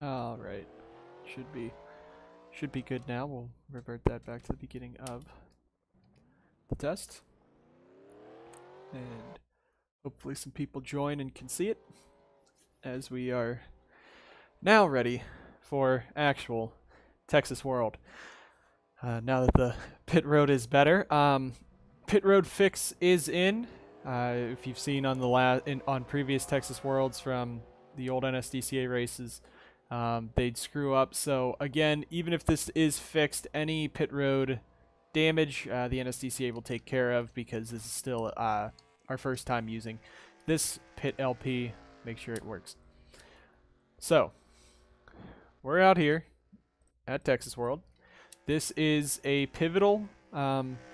All right. Should be good now. We'll revert that back to the beginning of the test. And hopefully some people join and can see it as we are now ready for actual Texas World. Now that the pit road is better, pit road fix is in. If you've seen on the on previous Texas Worlds from the old NSDCA races, they'd screw up. So again, even if this is fixed, any pit road damage the NSDCA will take care of, because this is still our first time using this pit LP. Make sure it works. So we're out here at Texas World. This is a pivotal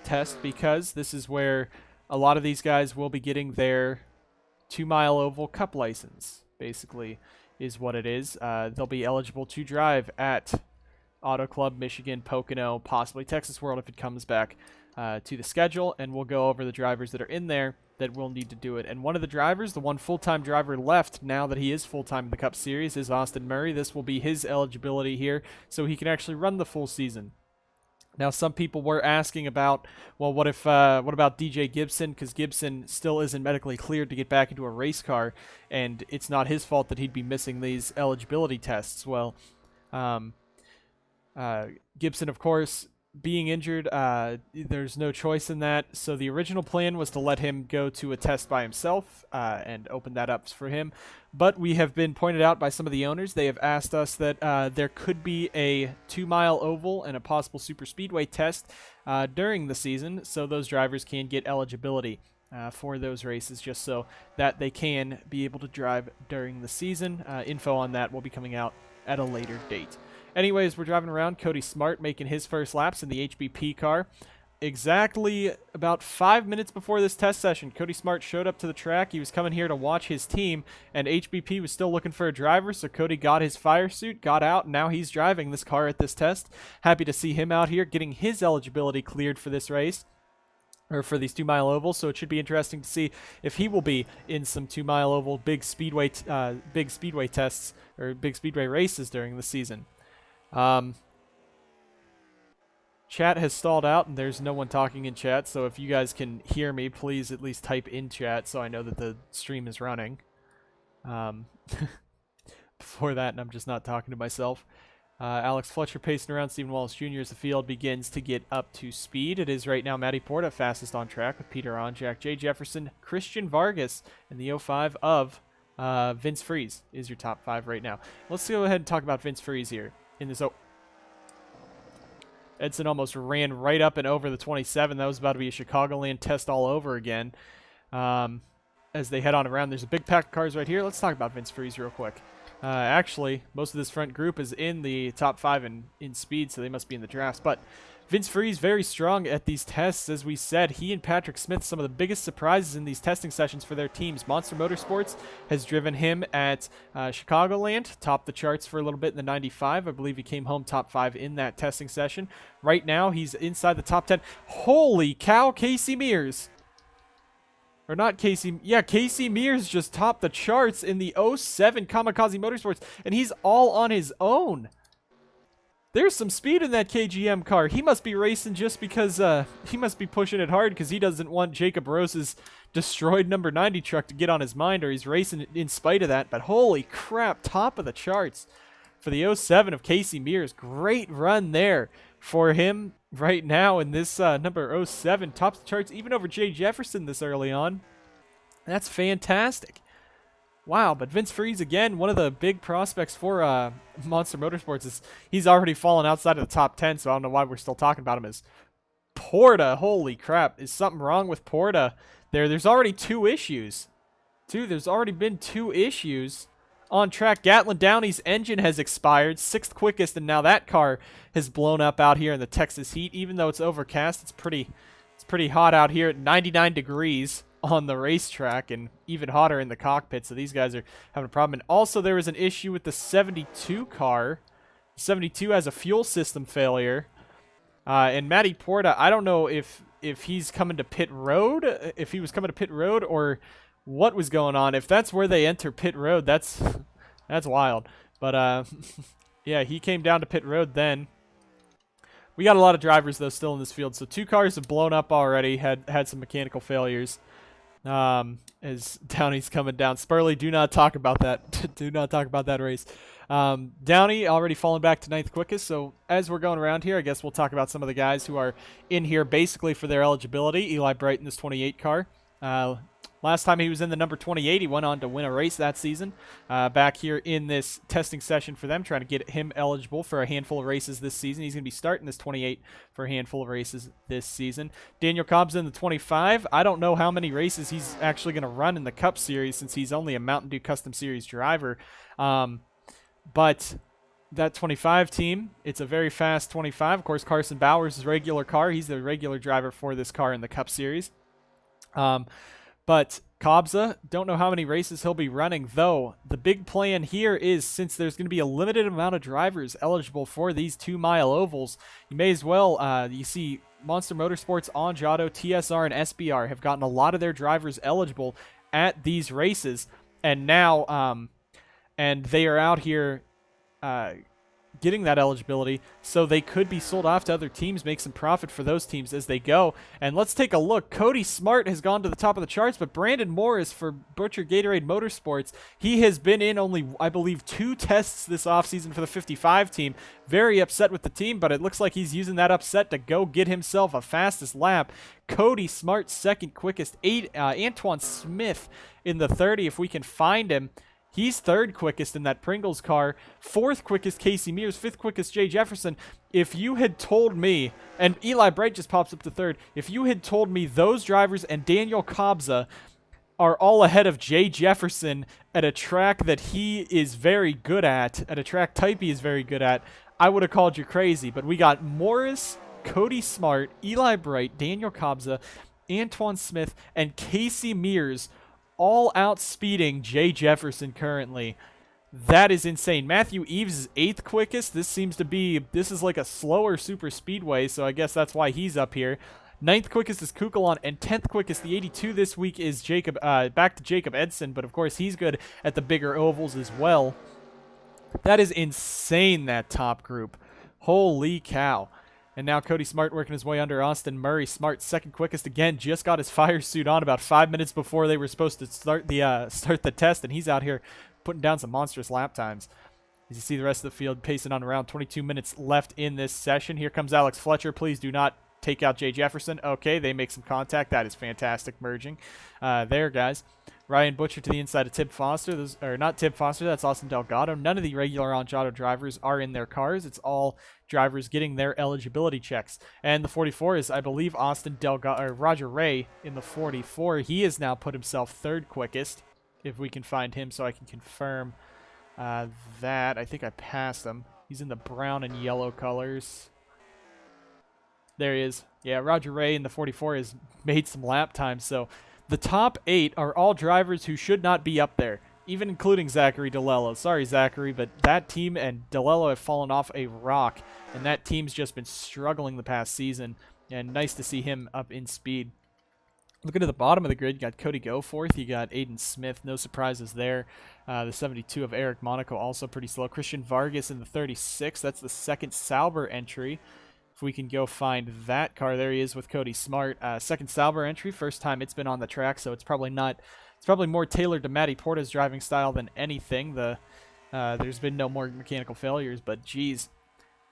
test because this is where a lot of these guys will be getting their 2-mile oval cup license, basically, is what it is. They'll be eligible to drive at Auto Club, Michigan, Pocono, possibly Texas World if it comes back to the schedule, and we'll go over the drivers that are in there that will need to do it. And one of the drivers, the one full-time driver left now that he is full-time in the Cup Series, is Austin Murray. This will be his eligibility here, so he can actually run the full season. Now, some people were asking about, well, what about DJ Gibson? Because Gibson still isn't medically cleared to get back into a race car, and it's not his fault that he'd be missing these eligibility tests. Well, Gibson, of course, being injured, there's no choice in that. So the original plan was to let him go to a test by himself and open that up for him. But we have been pointed out by some of the owners. They have asked us that there could be a 2-mile oval and a possible super speedway test during the season, so those drivers can get eligibility for those races, just so that they can be able to drive during the season. Info on that will be coming out at a later date. Anyways, we're driving around. Cody Smart making his first laps in the HBP car. Exactly about 5 minutes before this test session, Cody Smart showed up to the track. He was coming here to watch his team, and HBP was still looking for a driver, so Cody got his fire suit, got out, and now he's driving this car at this test. Happy to see him out here getting his eligibility cleared for this race, or for these 2-mile ovals, so it should be interesting to see if he will be in some 2-mile oval big speedway tests or big speedway races during the season. Chat has stalled out, and there's no one talking in chat, so if you guys can hear me, please at least type in chat so I know that the stream is running. Before that, and I'm just not talking to myself. Alex Fletcher pacing around. Stephen Wallace Jr. as the field begins to get up to speed. It is right now Matty Porta fastest on track with Peter Onjak, Jay Jefferson, Christian Vargas, and the 05 of Vince Freeze is your top 5 right now. Let's go ahead and talk about Vince Freeze here in this. Edson almost ran right up and over the 27. That was about to be a Chicagoland test all over again. As they head on around, there's a big pack of cars right here. Let's talk about Vince Freeze real quick. Actually, most of this front group is in the top 5 in speed, so they must be in the drafts. But Vince Freeze very strong at these tests. As we said, he and Patrick Smith, some of the biggest surprises in these testing sessions for their teams. Monster Motorsports has driven him at Chicagoland, topped the charts for a little bit in the 95. I believe he came home top 5 in that testing session. Right now, he's inside the top 10. Holy cow, Casey Mears. Or not Casey. Yeah, Casey Mears just topped the charts in the 07 Kamikaze Motorsports, and he's all on his own. There's some speed in that KGM car. He must be racing just because he must be pushing it hard because he doesn't want Jacob Rose's destroyed number 90 truck to get on his mind, or he's racing in spite of that. But holy crap, top of the charts for the 07 of Casey Mears. Great run there for him right now in this number 07. Tops the charts even over Jay Jefferson this early on. That's fantastic. Wow, but Vince Freeze, again, one of the big prospects for Monster Motorsports, is he's already fallen outside of the top 10, so I don't know why we're still talking about him as Porta. Holy crap, is something wrong with Porta there? There's already 2 issues. There's already been 2 issues on track. Gatlin Downey's engine has expired, 6th quickest, and now that car has blown up out here in the Texas heat. Even though it's overcast, it's pretty hot out here at 99 degrees on the racetrack, and even hotter in the cockpit, so these guys are having a problem. And also there was an issue with the 72 car. 72 has a fuel system failure, and Matty Porta, I don't know if he's coming to pit road, if he was coming to pit road, or what was going on. If that's where they enter pit road, that's wild. But yeah, he came down to pit road then. We got a lot of drivers, though, still in this field. So 2 cars have blown up already, had some mechanical failures. As Downey's coming down. Spurley, do not talk about that. Do not talk about that race. Downey already fallen back to 9th quickest. So as we're going around here, I guess we'll talk about some of the guys who are in here basically for their eligibility. Eli Bright in this 28 car. Last time he was in the number 28, he went on to win a race that season. Back here in this testing session for them, trying to get him eligible for a handful of races this season. He's going to be starting this 28 for a handful of races this season. Daniel Cobb's in the 25. I don't know how many races he's actually going to run in the Cup Series since he's only a Mountain Dew Custom Series driver. But that 25 team, it's a very fast 25. Of course, Carson Bowers' regular car. He's the regular driver for this car in the Cup Series. But Kobza, don't know how many races he'll be running, though the big plan here is since there's going to be a limited amount of drivers eligible for these 2-mile ovals, you may as well, you see Monster Motorsports, Onjado, TSR, and SBR have gotten a lot of their drivers eligible at these races, and now, and they are out here getting that eligibility, so they could be sold off to other teams, make some profit for those teams as they go. And let's take a look. Cody Smart has gone to the top of the charts, but Brandon Morris for Butcher Gatorade Motorsports, he has been in only, I believe, 2 tests this offseason for the 55 team. Very upset with the team, but it looks like he's using that upset to go get himself a fastest lap. Cody Smart, 2nd quickest. Antoine Smith in the 30, if we can find him. He's 3rd quickest in that Pringles car. 4th quickest, Casey Mears. 5th quickest, Jay Jefferson. If you had told me, and Eli Bright just pops up to 3rd, if you had told me those drivers and Daniel Kobza are all ahead of Jay Jefferson at a track that he is very good at a track type he is very good at, I would have called you crazy. But we got Morris, Cody Smart, Eli Bright, Daniel Kobza, Antoine Smith, and Casey Mears all outspeeding Jay Jefferson currently. That is insane. Matthew Eves is 8th quickest. This is like a slower super speedway, so I guess that's why he's up here. 9th quickest is Kukulon, and 10th quickest, the 82 this week, is Jacob. Back to Jacob Edson, but of course he's good at the bigger ovals as well. That is insane, that top group. Holy cow. And now Cody Smart working his way under Austin Murray. Smart, 2nd quickest again. Just got his fire suit on about 5 minutes before they were supposed to start the test, and he's out here putting down some monstrous lap times. As you see the rest of the field pacing on around 22 minutes left in this session. Here comes Alex Fletcher. Please do not take out Jay Jefferson. Okay, they make some contact. That is fantastic merging there, guys. Ryan Butcher to the inside of Tib Foster. Not Tib Foster, that's Austin Delgado. None of the regular Onjado drivers are in their cars. It's all drivers getting their eligibility checks. And the 44 is, I believe, Austin Delgado, or Roger Ray in the 44. He has now put himself 3rd quickest, if we can find him so I can confirm that. I think I passed him. He's in the brown and yellow colors. There he is. Yeah, Roger Ray in the 44 has made some lap times, so the top 8 are all drivers who should not be up there, even including Zachary DeLello. Sorry, Zachary, but that team and DeLello have fallen off a rock, and that team's just been struggling the past season, and nice to see him up in speed. Looking at the bottom of the grid, you got Cody Goforth, you got Aiden Smith, no surprises there. The 72 of Eric Monaco, also pretty slow. Christian Vargas in the 36, that's the 2nd Sauber entry. If we can go find that car, there he is with Cody Smart. 2nd Sauber entry, first time it's been on the track, so it's probably more tailored to Matty Porta's driving style than anything. There's been no more mechanical failures, but geez.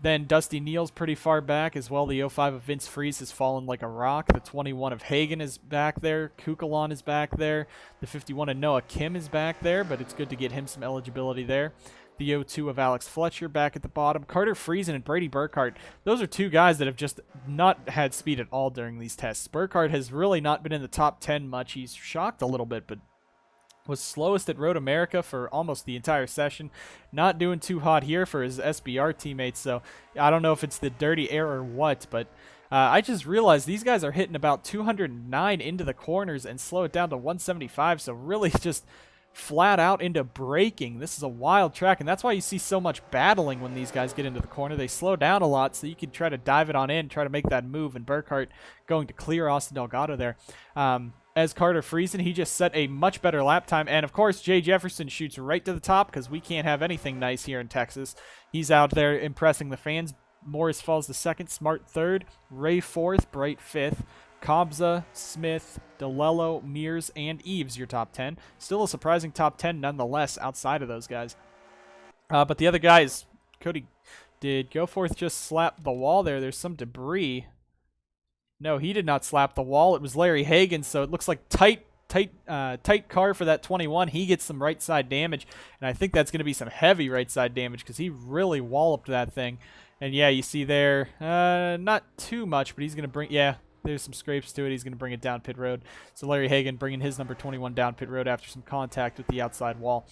Then Dusty Neal's pretty far back as well. The 05 of Vince Freeze has fallen like a rock. The 21 of Hagen is back there. Kukulon is back there. The 51 of Noah Kim is back there, but it's good to get him some eligibility there. The 02 of Alex Fletcher back at the bottom. Carter Friesen and Brady Burkhart. Those are 2 guys that have just not had speed at all during these tests. Burkhart has really not been in the top 10 much. He's shocked a little bit, but was slowest at Road America for almost the entire session. Not doing too hot here for his SBR teammates, so I don't know if it's the dirty air or what, but I just realized these guys are hitting about 209 into the corners and slow it down to 175, so really just flat out into braking. This is a wild track, and that's why you see so much battling when these guys get into the corner. They slow down a lot, so you can try to dive it on in, try to make that move, and Burkhart going to clear Austin Delgado there. as Carter Friesen. He just set a much better lap time. And, of course, Jay Jefferson shoots right to the top because we can't have anything nice here in Texas. He's out there impressing the fans. Morris falls to second, Smart third, Ray fourth, Bright fifth, Kobza, Smith, DeLello, Mears, and Eves your top 10. Still a surprising top 10 nonetheless outside of those guys. But the other guys, Cody, did Goforth just slap the wall there? There's some debris. No, he did not slap the wall. It was Larry Hagan, so it looks like tight car for that 21. He gets some right side damage, and I think that's going to be some heavy right side damage because he really walloped that thing. And yeah, you see there, not too much, but he's going to bring, yeah, there's some scrapes to it. He's going to bring it down pit road. So Larry Hagan bringing his number 21 down pit road after some contact with the outside wall.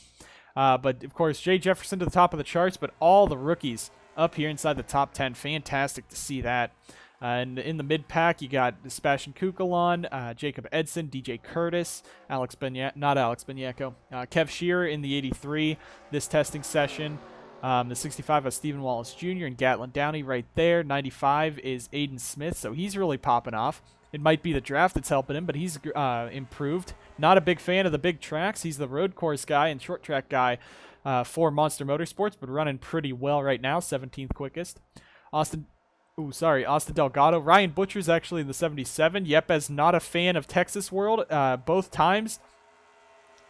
But, of course, Jay Jefferson to the top of the charts, but all the rookies up here inside the top 10. Fantastic to see that. And in the mid-pack, you got Sebastian Kukulon, Jacob Edson, DJ Curtis, not Alex Benyeko, Kev Shearer in the 83 this testing session. The 65 of Stephen Wallace Jr. and Gatlin Downey right there. 95 is Aiden Smith, so he's really popping off. It might be the draft that's helping him, but he's improved. Not a big fan of the big tracks. He's the road course guy and short track guy for Monster Motorsports, but running pretty well right now, 17th quickest. Austin Delgado. Ryan Butcher's actually in the 77. Yepes not a fan of Texas World. Both times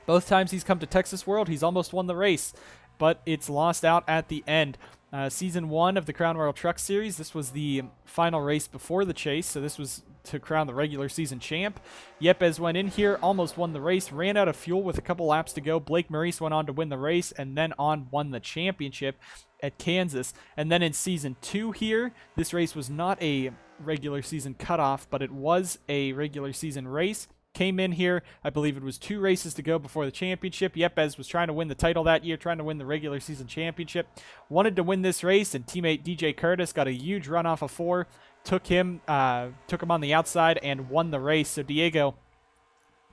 he's come to Texas World, he's almost won the race, but it's lost out at the end. Season 1 of the Crown Royal Truck Series. This was the final race before the chase, so this was to crown the regular season champ. Yepes went in here, almost won the race, ran out of fuel with a couple laps to go. Blake Maurice went on to win the race, and then won the championship at Kansas. And then in Season 2 here, this race was not a regular season cutoff, but it was a regular season race. Came in here, I believe it was 2 races to go before the championship. Yepes was trying to win the title that year, trying to win the regular season championship. Wanted to win this race, and teammate DJ Curtis got a huge run off of 4. Took him on the outside and won the race. So Diego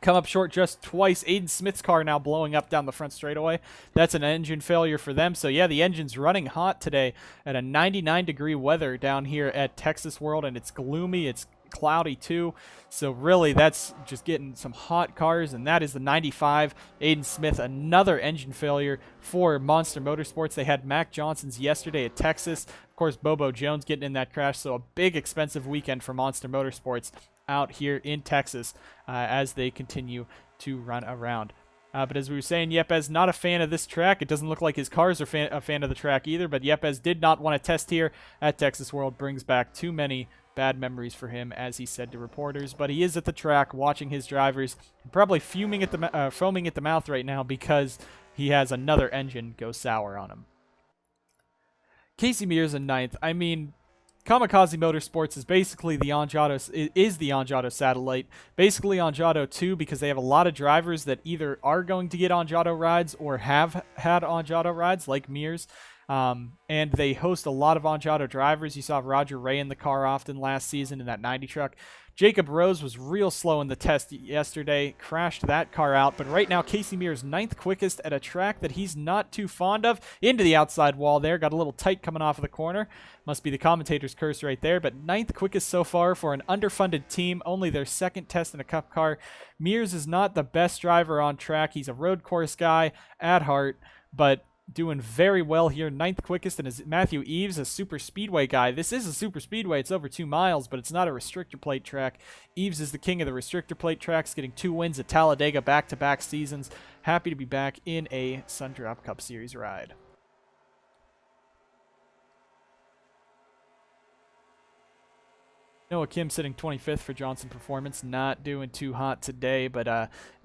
come up short just twice. Aiden Smith's car now blowing up down the front straightaway. That's an engine failure for them. So yeah, the engine's running hot today at a 99-degree weather down here at Texas World, and it's gloomy. It's cloudy too, so really that's just getting some hot cars, and that is the 95 Aiden Smith. Another engine failure for Monster Motorsports. They had Mac Johnson's yesterday at Texas, of course Bobo Jones getting in that crash, so a big expensive weekend for Monster Motorsports out here in Texas as they continue to run around. But as we were saying, Yepes not a fan of this track. It doesn't look like his cars are a fan of the track either, but Yepes did not want to test here at Texas World. Brings back too many bad memories for him, as he said to reporters. But he is at the track watching his drivers, probably foaming at the mouth right now because he has another engine go sour on him. Casey Mears in 9th. I mean, Kamikaze Motorsports is basically the Angiato satellite. Basically Angiato 2, because they have a lot of drivers that either are going to get Angiato rides or have had Angiato rides, like Mears. And they host a lot of Angiato drivers. You saw Roger Ray in the car often last season in that 90 truck. Jacob Rose was real slow in the test yesterday, crashed that car out, but right now Casey Mears 9th quickest at a track that he's not too fond of. Into the outside wall there, got a little tight coming off of the corner. Must be the commentator's curse right there, but 9th quickest so far for an underfunded team, only their 2nd test in a cup car. Mears is not the best driver on track. He's a road course guy at heart, but doing very well here. 9th quickest, and is Matthew Eves, a super speedway guy. This is a super speedway. It's over 2 miles, but it's not a restrictor plate track. Eves is the king of the restrictor plate tracks, getting 2 wins at Talladega back-to-back seasons. Happy to be back in a Sundrop Cup Series ride. Noah Kim sitting 25th for Johnson Performance. Not doing too hot today, but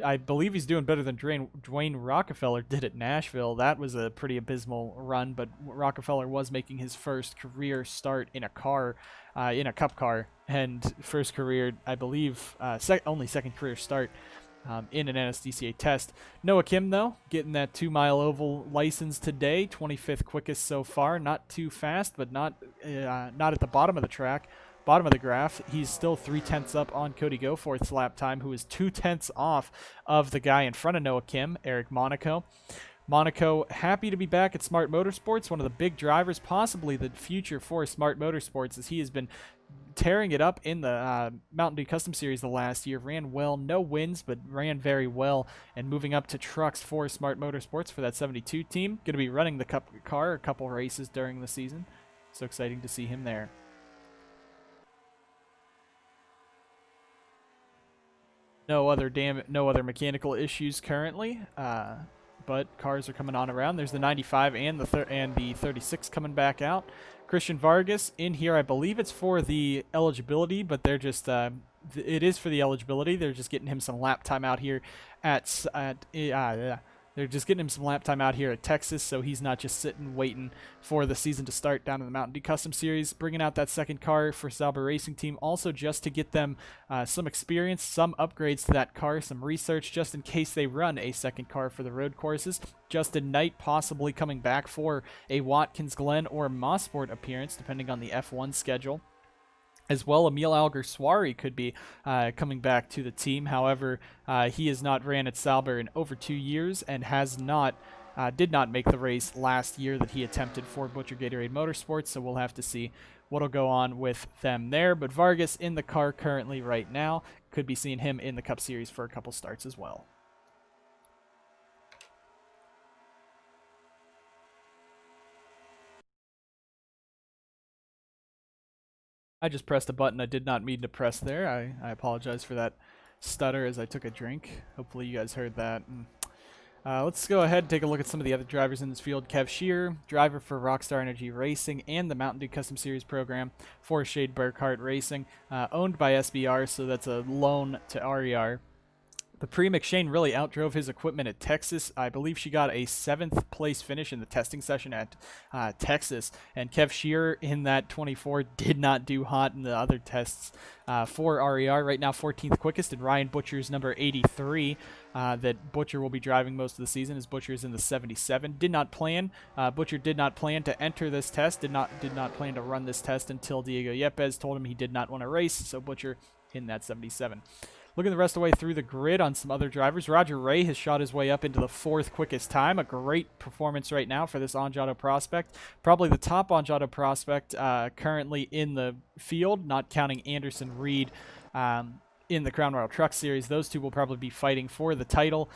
I believe he's doing better than Dwayne Rockefeller did at Nashville. That was a pretty abysmal run, but Rockefeller was making his first career start in a car, in a cup car, and first career, I believe, only second career start in an NSDCA test. Noah Kim, though, getting that 2-mile oval license today. 25th quickest so far. Not too fast, but not at the bottom of the track. Bottom of the graph, he's still 3/10 up on Cody Goforth's lap time, who is 2/10 off of the guy in front of Noah Kim, Eric Monaco. Monaco happy to be back at Smart Motorsports, one of the big drivers, possibly the future for Smart Motorsports, as he has been tearing it up in the Mountain Dew Custom Series the last year. Ran well, no wins, but ran very well. And moving up to trucks for Smart Motorsports for that 72 team. Going to be running the Cup car a couple races during the season. So exciting to see him there. No other mechanical issues currently, but cars are coming on around. There's the 95 and the 36 coming back out. Christian Vargas in here, I believe it's for the eligibility, but they're just it is for the eligibility. They're just getting him some lap time out here They're just getting him some lap time out here at Texas, so he's not just sitting waiting for the season to start down in the Mountain Dew Custom Series. Bringing out that second car for Sauber Racing Team, also just to get them some experience, some upgrades to that car, some research, just in case they run a second car for the road courses. Justin Knight possibly coming back for a Watkins Glen or Mosport appearance, depending on the F1 schedule. As well, Emil Alguersuari could be coming back to the team. However, he has not ran at Sauber in over 2 years and did not make the race last year that he attempted for Butcher Gatorade Motorsports. So we'll have to see what'll go on with them there. But Vargas in the car currently right now. Could be seeing him in the Cup Series for a couple starts as well. I just pressed a button I did not mean to press there. I apologize for that stutter as I took a drink. Hopefully you guys heard that. Let's go ahead and take a look at some of the other drivers in this field. Kev Shear, driver for Rockstar Energy Racing and the Mountain Dew Custom Series program for Shade Burkhardt Racing, owned by SBR, so that's a loan to RER. The Pre-McShane really outdrove his equipment at Texas. I believe she got a 7th place finish in the testing session at Texas. And Kev Shear in that 24 did not do hot in the other tests for RER. Right now, 14th quickest, and Ryan Butcher's number 83 that Butcher will be driving most of the season, as Butcher's in the 77. Butcher did not plan to enter this test, did not plan to run this test until Diego Yepes told him he did not want to race, so Butcher in that 77. Looking the rest of the way through the grid on some other drivers, Roger Ray has shot his way up into the 4th quickest time. A great performance right now for this Anjado prospect. Probably the top Anjado prospect currently in the field, not counting Anderson Reed in the Crown Royal Truck Series. Those two will probably be fighting for the title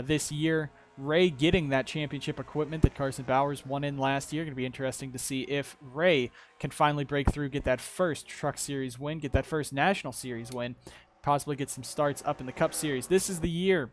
this year. Ray getting that championship equipment that Carson Bowers won in last year. Going to be interesting to see if Ray can finally break through, get that first Truck Series win, get that first National Series win, possibly get some starts up in the Cup Series. This is the year.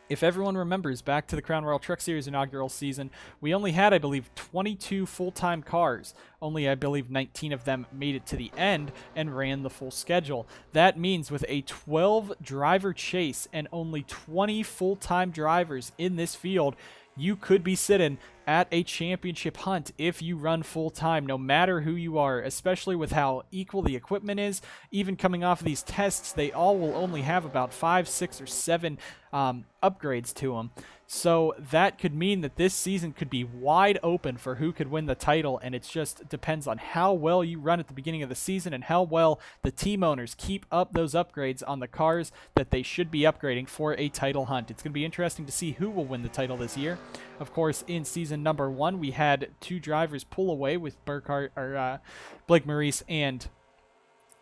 If everyone remembers, back to the Crown Royal Truck Series inaugural season, we only had, I believe, 22 full-time cars. Only, I believe, 19 of them made it to the end and ran the full schedule. That means with a 12-driver chase and only 20 full-time drivers in this field, you could be sitting at a championship hunt if you run full-time, no matter who you are, especially with how equal the equipment is. Even coming off of these tests, they all will only have about 5, 6, or 7 upgrades to them. So that could mean that this season could be wide open for who could win the title, and it just depends on how well you run at the beginning of the season and how well the team owners keep up those upgrades on the cars that they should be upgrading for a title hunt. It's going to be interesting to see who will win the title this year. Of course, in season number 1, we had 2 drivers pull away with Blake Maurice and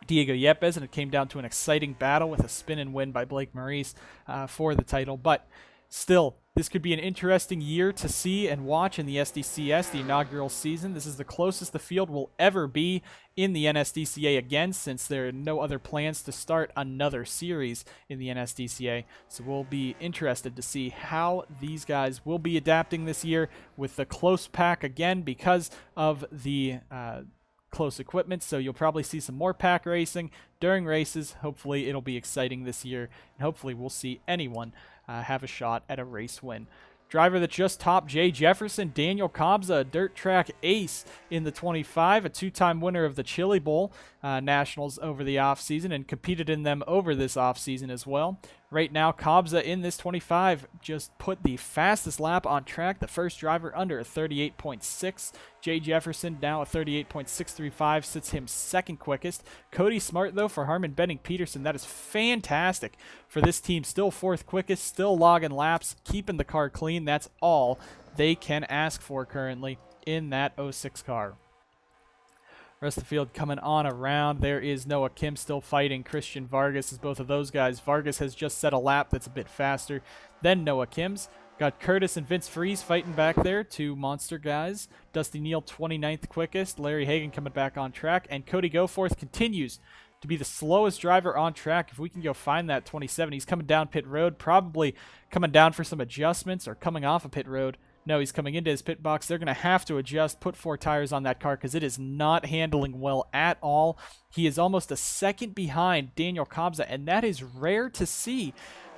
Diego Yepes, and it came down to an exciting battle with a spin and win by Blake Maurice for the title. But still, this could be an interesting year to see and watch in the SDCS, the inaugural season. This is the closest the field will ever be in the NSDCA again, since there are no other plans to start another series in the NSDCA. So we'll be interested to see how these guys will be adapting this year with the close pack again because of the close equipment. So you'll probably see some more pack racing during races. Hopefully it'll be exciting this year, and hopefully we'll see anyone have a shot at a race win. Driver that just topped Jay Jefferson, Daniel Kobza, a dirt track ace in the 25, a 2-time winner of the Chili Bowl Nationals over the offseason and competed in them over this offseason as well. Right now, Kobza in this 25 just put the fastest lap on track, the first driver under a 38.6. Jay Jefferson now a 38.635, sits him second quickest. Cody Smart, though, for Harmon Benning Peterson, that is fantastic for this team. Still 4th quickest, still logging laps, keeping the car clean. That's all they can ask for currently in that 06 car. Rest of the field coming on around. There is Noah Kim still fighting Christian Vargas as both of those guys. Vargas has just set a lap that's a bit faster than Noah Kim's. Got Curtis and Vince Freeze fighting back there, two monster guys. Dusty Neal, 29th quickest. Larry Hagan coming back on track. And Cody Goforth continues to be the slowest driver on track. If we can go find that 27, he's coming down pit road, probably coming down for some adjustments or coming off a pit road. No, he's coming into his pit box. They're going to have to adjust, put 4 tires on that car because it is not handling well at all. He is almost a second behind Daniel Kobza, and that is rare to see.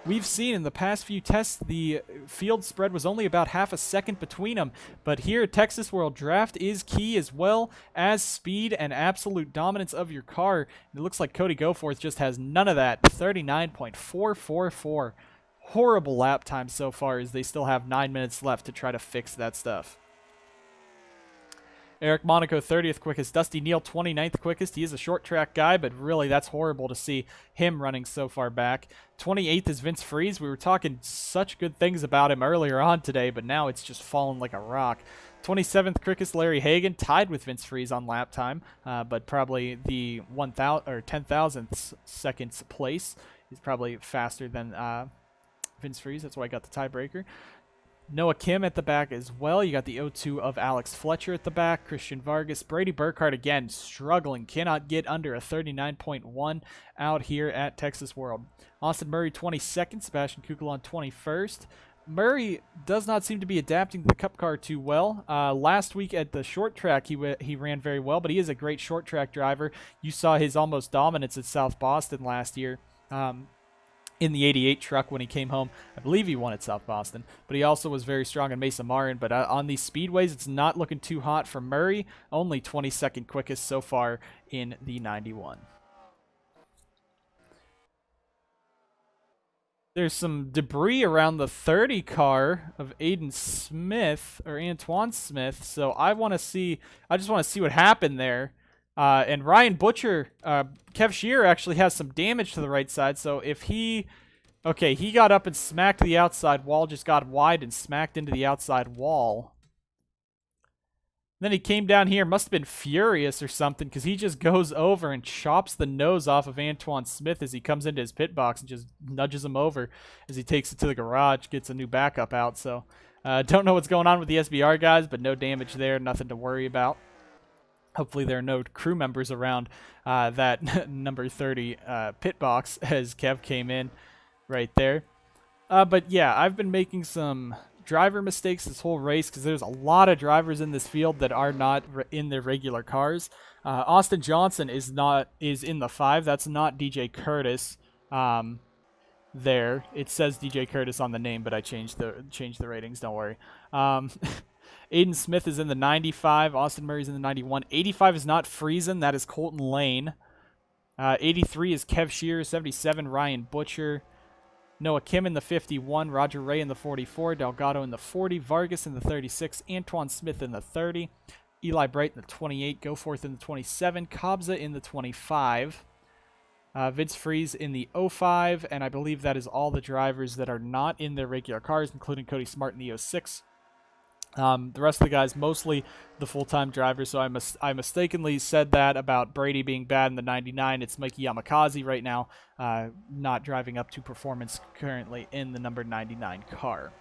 We've seen in the past few tests the field spread was only about half a second between them, but here Texas World Draft is key as well as speed and absolute dominance of your car. It looks like Cody Goforth just has none of that. 39.444. Horrible lap time so far as they still have 9 minutes left to try to fix that stuff. Eric Monaco, 30th quickest. Dusty Neal, 29th quickest. He is a short track guy, but really that's horrible to see him running so far back. 28th is Vince Freeze. We were talking such good things about him earlier on today, but now it's just fallen like a rock. 27th quickest, Larry Hagan, tied with Vince Freeze on lap time, but probably the 10,000th seconds place. He's probably faster than Vince Freeze. That's why I got the tiebreaker. Noah Kim at the back as well. You got the 0-2 of Alex Fletcher at the back. Christian Vargas. Brady Burkhardt again struggling. Cannot get under a 39.1 out here at Texas World. Austin Murray 22nd. Sebastian Kukulon 21st. Murray does not seem to be adapting to the Cup car too well. Last week at the short track, he ran very well, but he is a great short track driver. You saw his almost dominance at South Boston last year. In the 88 truck when he came home. I believe he won at South Boston, but he also was very strong in Mesa Marin. But on these speedways, it's not looking too hot for Murray. Only 22nd quickest so far in the 91. There's some debris around the 30 car of Aiden Smith or Antoine Smith, so I just want to see what happened there. And Ryan Butcher, Kev Shearer actually has some damage to the right side. So if he got up and smacked the outside wall, just got wide and smacked into the outside wall. Then he came down here, must have been furious or something, because he just goes over and chops the nose off of Antoine Smith as he comes into his pit box and just nudges him over as he takes it to the garage, gets a new backup out. So don't know what's going on with the SBR guys, but no damage there, nothing to worry about. Hopefully there are no crew members around that number 30 pit box as Kev came in right there. But yeah, I've been making some driver mistakes this whole race because there's a lot of drivers in this field that are not in their regular cars. Austin Johnson is in the 5. That's not DJ Curtis. There it says DJ Curtis on the name, but I changed the ratings. Don't worry. Aiden Smith is in the 95. Austin Murray's in the 91. 85 is not Friesen. That is Colton Lane. 83 is Kev Shearer. 77, Ryan Butcher. Noah Kim in the 51. Roger Ray in the 44. Delgado in the 40. Vargas in the 36. Antoine Smith in the 30. Eli Bright in the 28. Goforth in the 27. Kobza in the 25. Vince Freeze in the 05. And I believe that is all the drivers that are not in their regular cars, including Cody Smart in the 06. The rest of the guys, mostly the full-time drivers, so I mistakenly said that about Brady being bad in the 99. It's Mikey Yamakaze right now, not driving up to performance currently in the number 99 car.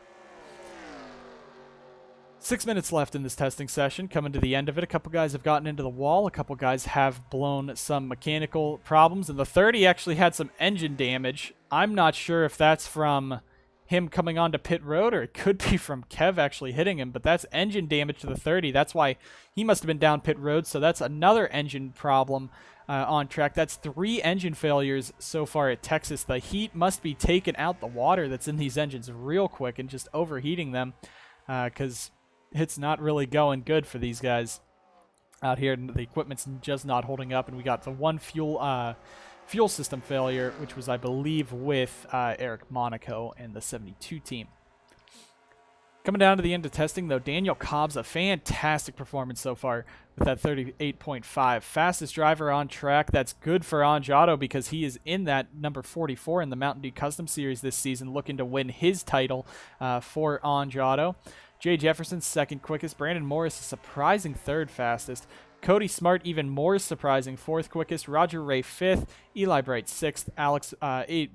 6 minutes left in this testing session, coming to the end of it. A couple guys have gotten into the wall. A couple guys have blown some mechanical problems, and the 30 actually had some engine damage. I'm not sure if that's from him coming onto pit road, or it could be from Kev actually hitting him, but that's engine damage to the 30. That's why he must have been down pit road, so that's another engine problem on track. That's 3 engine failures so far at Texas. The heat must be taking out the water that's in these engines real quick and just overheating them, because it's not really going good for these guys out here. The equipment's just not holding up, and we got the one fuel system failure, which was, I believe, with Eric Monaco and the 72 team. Coming down to the end of testing, though, Daniel Cobb's a fantastic performance so far with that 38.5. Fastest driver on track. That's good for Angiato because he is in that number 44 in the Mountain Dew Custom Series this season, looking to win his title for Angiato. Jay Jefferson, second quickest. Brandon Morris, a surprising third fastest. Cody Smart, even more surprising, 4th quickest. Roger Ray, 5th. Eli Bright, 6th.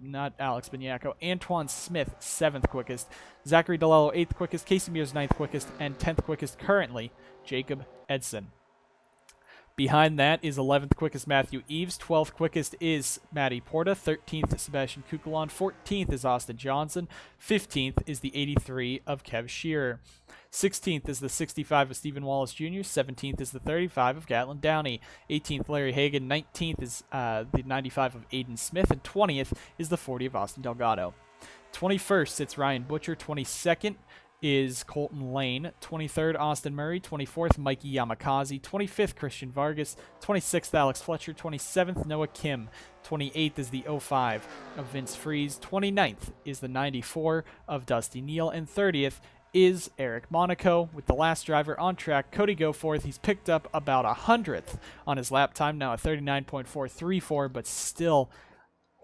Not Alex Beniaco. Antoine Smith, 7th quickest. Zachary DeLello, 8th quickest. Casey Mears, 9th quickest. And 10th quickest currently, Jacob Edson. Behind that is 11th quickest Matthew Eves. 12th quickest is Matty Porta. 13th Sebastian Kukulon. 14th is Austin Johnson. 15th is the 83 of Kev Shearer. 16th is the 65 of Stephen Wallace Jr. 17th is the 35 of Gatlin Downey. 18th Larry Hagan. 19th is the 95 of Aiden Smith. And 20th is the 40 of Austin Delgado. 21st sits Ryan Butcher. 22nd is Colton Lane. 23rd, Austin Murray. 24th, Mikey Yamakaze. 25th, Christian Vargas. 26th, Alex Fletcher. 27th, Noah Kim. 28th is the 05 of Vince Freeze. 29th is the 94 of Dusty Neal. And 30th is Eric Monaco. With the last driver on track, Cody Goforth. He's picked up about 100th on his lap time, now at 39.434, but still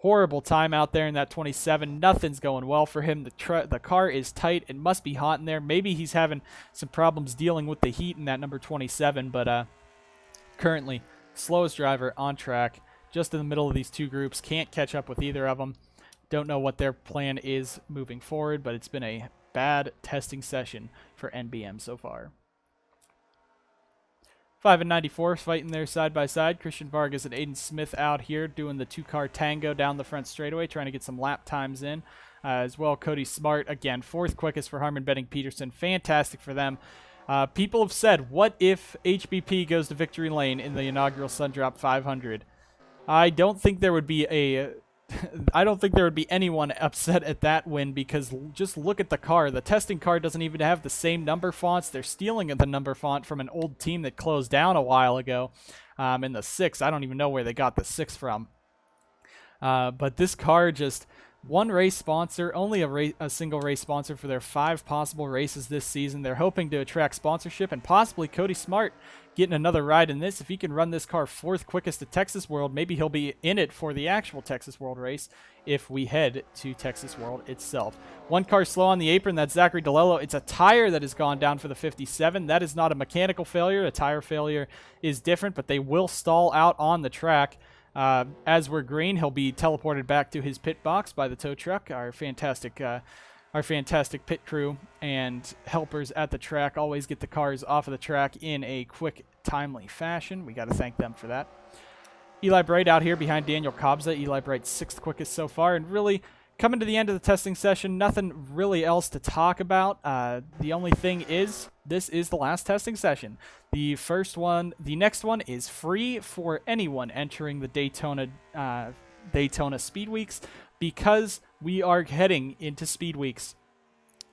horrible time out there in that 27. Nothing's going well for him. The car is tight. It must be hot in there. Maybe he's having some problems dealing with the heat in that number 27, but currently slowest driver on track, just in the middle of these two groups. Can't catch up with either of them. Don't know what their plan is moving forward, but it's been a bad testing session for NBM so far. 5 and 94 fighting there side by side. Christian Vargas and Aiden Smith out here doing the two-car tango down the front straightaway, trying to get some lap times in. As well, Cody Smart, again, 4th quickest for Harmon Benning Peterson. Fantastic for them. People have said, what if HBP goes to victory lane in the inaugural Sundrop 500? I don't think there would be anyone upset at that win, because just look at the car. The testing car doesn't even have the same number fonts. They're stealing the number font from an old team that closed down a while ago. In the 6, I don't even know where they got the 6 from. But this car, just one race sponsor, only a single race sponsor for their 5 possible races this season. They're hoping to attract sponsorship, and possibly Cody Smart getting another ride in this. If he can run this car 4th quickest at Texas World, maybe he'll be in it for the actual Texas World race if we head to Texas World itself. One car slow on the apron, that's Zachary DeLello. It's a tire that has gone down for the 57. That is not a mechanical failure. A tire failure is different, but they will stall out on the track. As we're green, he'll be teleported back to his pit box by the tow truck. Our fantastic pit crew and helpers at the track always get the cars off of the track in a quick, timely fashion. We got to thank them for that. Eli Bright out here behind Daniel Kobza. Eli Bright 6th quickest so far, and really coming to the end of the testing session, nothing really else to talk about. The only thing is, this is the last testing session. The next one is free for anyone entering the Daytona Speed Weeks, because we are heading into Speed Weeks.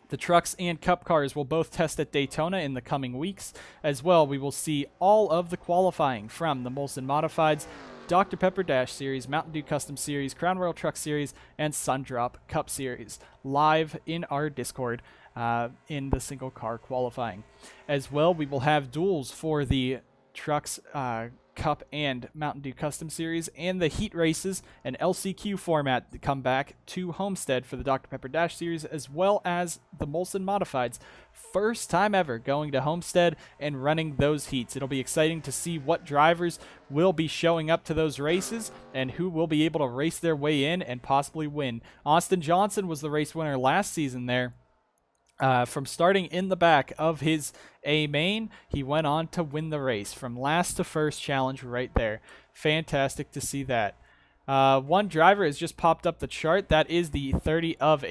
The trucks and cup cars will both test at Daytona in the coming weeks. As well, we will see all of the qualifying from the Molson Modifieds, Dr. Pepper Dash Series, Mountain Dew Custom Series, Crown Royal Truck Series, and Sundrop Cup Series live in our Discord in the single car qualifying. As well, we will have duels for the trucks, Cup, and Mountain Dew Custom Series, and the heat races and LCQ format to come back to Homestead for the Dr. Pepper Dash Series, as well as the Molson Modifieds. First time ever going to Homestead and running those heats. It'll be exciting to see what drivers will be showing up to those races and who will be able to race their way in and possibly win. Austin Johnson was the race winner last season there. From starting in the back of his A main, he went on to win the race from last to first challenge right there. Fantastic to see that. One driver has just popped up the chart. That is the 30 of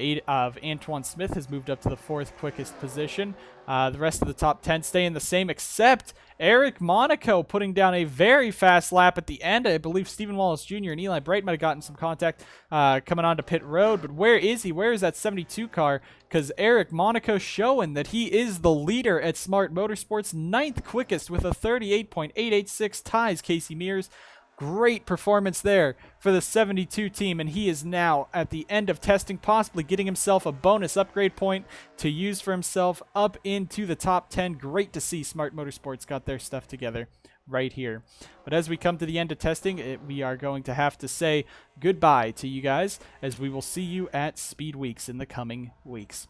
Antoine Smith, has moved up to the 4th quickest position. The rest of the top 10 staying the same, except Eric Monaco putting down a very fast lap at the end. I believe Stephen Wallace Jr. and Eli Bright might have gotten some contact coming onto pit road, but where is he? Where is that 72 car? Because Eric Monaco showing that he is the leader at Smart Motorsports, 9th quickest with a 38.886, ties Casey Mears. Great performance there for the 72 team, and he is now at the end of testing, possibly getting himself a bonus upgrade point to use for himself up into the top 10. Great to see Smart Motorsports got their stuff together right here. But as we come to the end of testing, we are going to have to say goodbye to you guys, as we will see you at Speed Weeks in the coming weeks.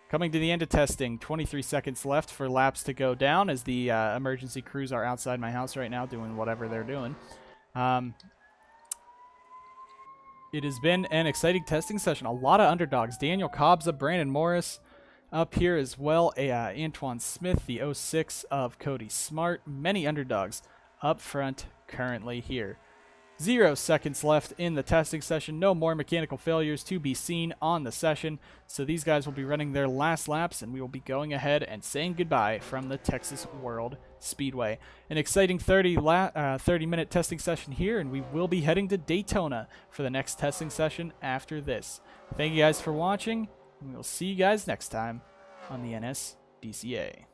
Coming to the end of testing, 23 seconds left for laps to go down as the emergency crews are outside my house right now doing whatever they're doing. It has been an exciting testing session. A lot of underdogs. Daniel Cobbs, Brandon Morris up here as well. Antoine Smith, the 06 of Cody Smart. Many underdogs up front currently here. 0 seconds left in the testing session. No more mechanical failures to be seen on the session. So these guys will be running their last laps, and we will be going ahead and saying goodbye from the Texas World Speedway. An exciting 30-minute testing session here, and we will be heading to Daytona for the next testing session after this. Thank you guys for watching, and we'll see you guys next time on the NSDCA.